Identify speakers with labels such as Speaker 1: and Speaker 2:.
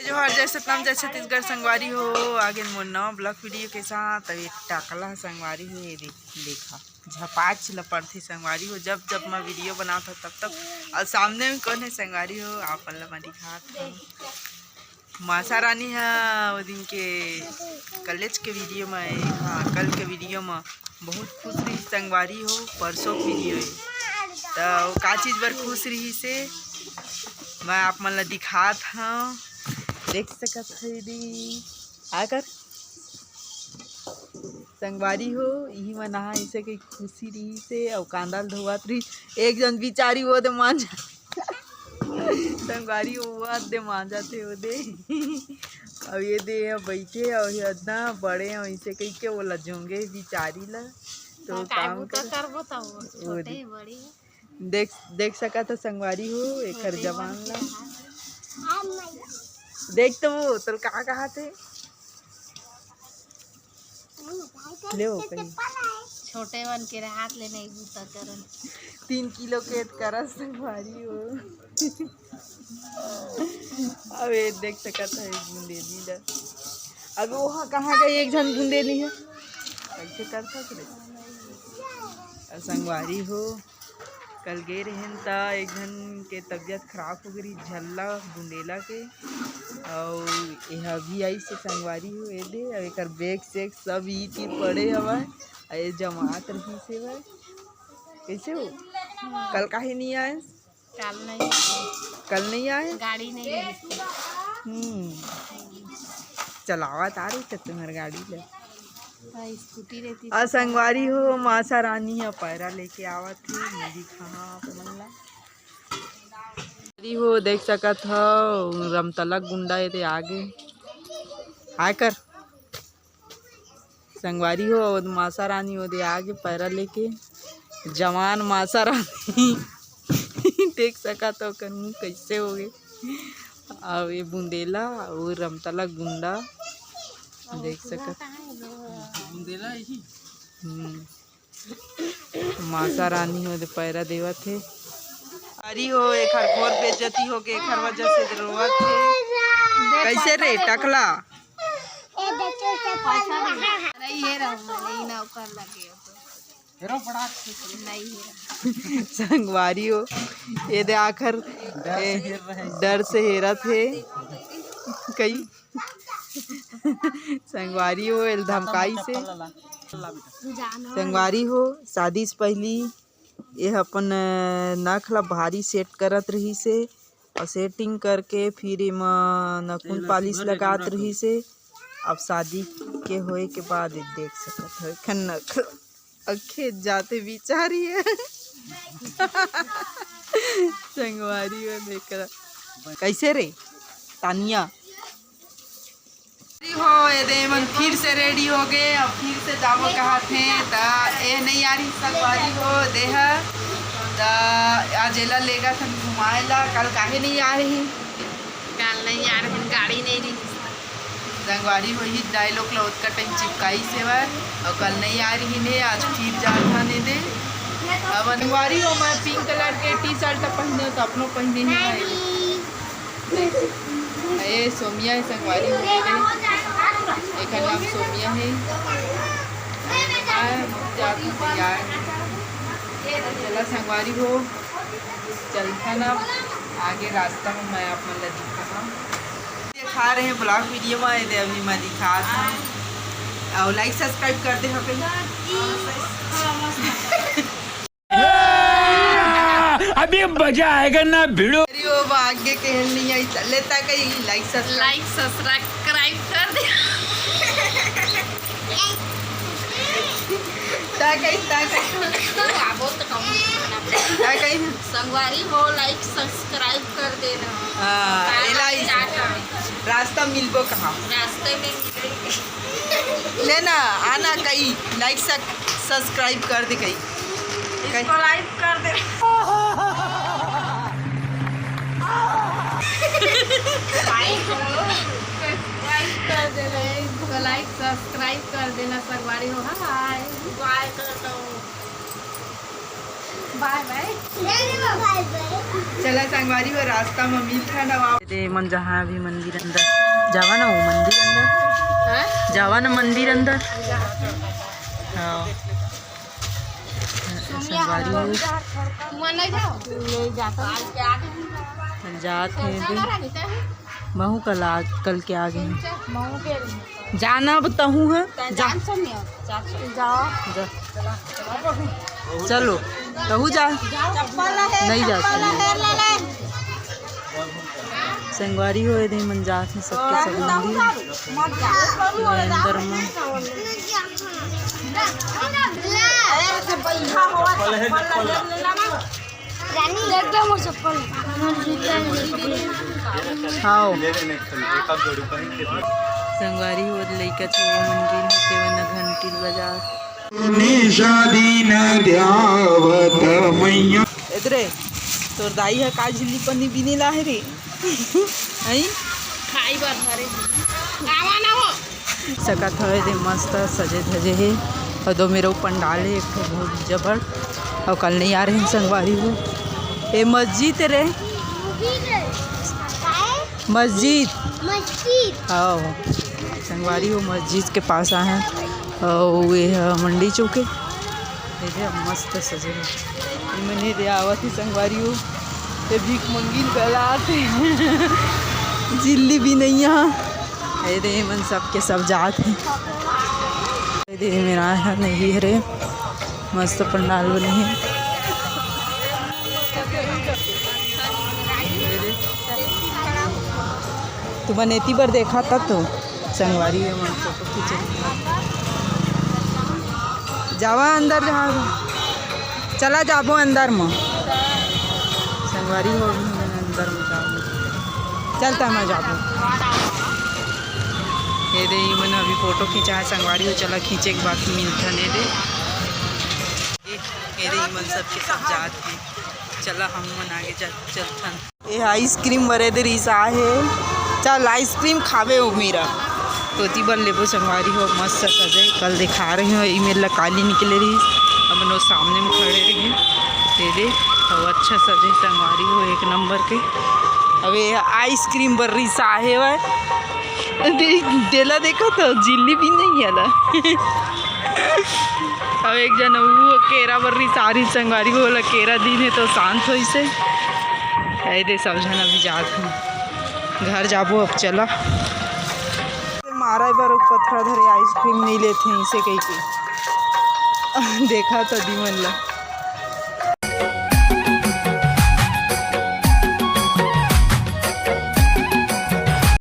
Speaker 1: जोहार जय सतनाम जय छत्तीसगढ़ संगवारी हो आगे मोर नवा ब्लॉग वीडियो के साथ अभी टाकला संगवारी हो। ये देखा झपाच ल पड़थे संगवारी हो जब जब मैं वीडियो बनाता तब तक और सामने में कौन है संगवारी हो आप मैं दिखात मासा रानी है वो दिन के कॉलेज के वीडियो में। हाँ कल के वीडियो में बहुत खुश रही संगवारी हो। परसों वीडियो है तो का चीज़ बर खुश रही से मैं आप मन ला दिखात हाँ देख सकत है दी आकर संगवारी हो यही मन नहा ऐसे कई खुशी रही से और कांदा धोवत रही एक जन बिचारी वो दे मांझा संगवारी वो दे मांझा थे वो दे अब ये दे बैठे और ये इतना बड़े और ऐसे कई के वो लजोंगे बिचारी ला तो काम कर देख सका था संगवारी हो एक जवान ला देख तो वो तो कहाँ थे ले कहीं
Speaker 2: छोटे वन के हाथ ले नहीं बूता करन
Speaker 1: 3 किलो के करस संगवारी हो। अब ये देख सकता है बुंदेली ला अब वो कहाँ गई एक जन बुंदेली है कैसे कर सकते संगवारी हो। कल गए रहन ता एक जन के तबीयत खराब हो गई झल्ला बुंदेला के और यह भी आई से संगवारी हो ये दे और एक बैग सेग सब ई चीज पड़े हवा ये जमात रही से भाई कैसे हो कल काहे नहीं आए कल नहीं आए
Speaker 2: गाड़ी नहीं
Speaker 1: चलावत आ रही थी तुम्हारी गाड़ी ले
Speaker 2: स्कूटी रहती
Speaker 1: संगवारी हो मासा रानी है पैरा लेके आवत थी मेरी कहाँ मनला हो देख सकत हो रमतलक गुंडा ये आगे हाय कर संगवारी हो मासा रानी हो दे आगे पैरा लेके जवान मासा रानी देख सकत हो कर मुँह कैसे हो गए और ये बुंदेला और रमतलक गुंडा देख सकत मासा रानी हो दे पैरा देवत है अरी हो एक घोर बेइज्जती हो के एक वजह से रोवत है कैसे रे टकला संगवारी हो ये दे आखिर डर से हेरा थे कई संगवारी हो एल धमकाई से संगवारी हो शादी से पहली ये अपन नख ला भारी सेट करत रही से और सेटिंग करके फिर एमा नखून पालिश लगात रही से अब शादी के होए के बाद देख सकत है खन नख अखे जाते बिचारी है संगवारी हो देख कैसे रे तानिया हो ये दे मन फिर से रेडी हो गए अब फिर से जावो कहा थे ता ए नहीं आ रही संगवारी हो देह ता आज एला लेगा था घुमाएला कल काहे नहीं आ रही
Speaker 2: कल नहीं आ रही गाड़ी नहीं रही
Speaker 1: संगवारी हो ही डायलॉग ला उसका टाइम चिपकाई से बार और कल नहीं आ रही ने आज फिर जाना ने दे अब संगवारी हो मैं पिंक कलर के टी शर्ट पहने तो अपनों पहने हैं ये सोमिया है संगवारी हो एक नाम सोमिया है चला संगवारी हो चलता ना आगे रास्ता में मैं आप मतलब दिखा दिखा रहे हैं ब्लॉग वीडियो में दे अभी मैं दिखा था और लाइक सब्सक्राइब कर दे
Speaker 3: अभी मजा आएगा ना भिड़ो
Speaker 1: आगे कहल नहीं आई लेता कहीं लाइक
Speaker 2: सब्सक्राइब कर दे संगवारी हो लाइक सब्सक्राइब कर देना।
Speaker 1: रास्ता मिलबो कहाँ
Speaker 2: रास्ते में
Speaker 1: लेना आना कहीं लाइक सब्सक्राइब कर दे कहीं
Speaker 2: लाइक कर दे लाइक सब्सक्राइब कर देना संगवारी हो हाय बाय कर दो बाय बाय।
Speaker 1: चला संगवारी हो रास्ता में मीठा नवा दे मन जहाँ भी मंदिर अंदर जावा ना, वो मंदिर अंदर जावा ना, मंदिर अंदर। हाँ संगवारी हो जाते हैं महू कल के आगे जाना बताऊँ है जा चलो कहू जा नहीं जाते संगवारी हो दे मन जाते हैं सबके सब मंदिर अंदर में हाँ संगवारी हो लइका छो मंदिर होते वन घंटी बजा इधरे तोर दाई है का झिल्ली पन्नी बिनी ला है रे आई
Speaker 2: खाई बार भरे आवा ना हो
Speaker 1: सकत है दे मस्त सजे धजे है और दो मेरे पंडाल है एक तो बहुत जबर और कल नहीं आ रहे हैं संगवारी हो ये मस्जिद रे मस्जिद हाँ संगवारी हो मस्जिद के पास आए हैं और ये मंडी चौके ये मस्त सजे मैंने दे आवत ही संगवारी हो ये भीख मंगिल गलाते जिल्ली भी नहीं यहाँ ये दे मन सबके सब जात हैं ये दे मेरा है नहीं रे मस्त पंडाल बने हैं तू बनेती पर देखा था तो संगवारी है मन फोटो खींचे जावा अंदर जा चला जाबो अंदर में संगवारी हो अंदर में जाओ चलता मैं जाबो ये दे मैंने अभी फोटो खींचा है संगवारी हो चला खींचे के बाद मिलता नहीं दे ये दे मन सबके सब जात हैं चला हम मन आगे चलथन ये आइसक्रीम बरे दे रिसा है चल आइसक्रीम खावे हो मेरा तोती बल लेबो संगवारी हो मस्त सजे कल दिखा रही हो ईमेल काली निकले रही अब नो सामने में खड़े रही दे दे और अच्छा सजे संगवारी हो एक नंबर के अब ये आइसक्रीम बर रिसा है वह देला देखा तो जिल्ली भी नहीं है अब एक जन वो केरा बर्री सारी संगवारी को बोला केरा दिन है तो शांत हो इसे दे सब जन अभी जात हूँ घर जाबो अब चला मारा बार पत्थर धरे आइसक्रीम नहीं लेते हैं इसे कहीं के देखा तो दीमन ला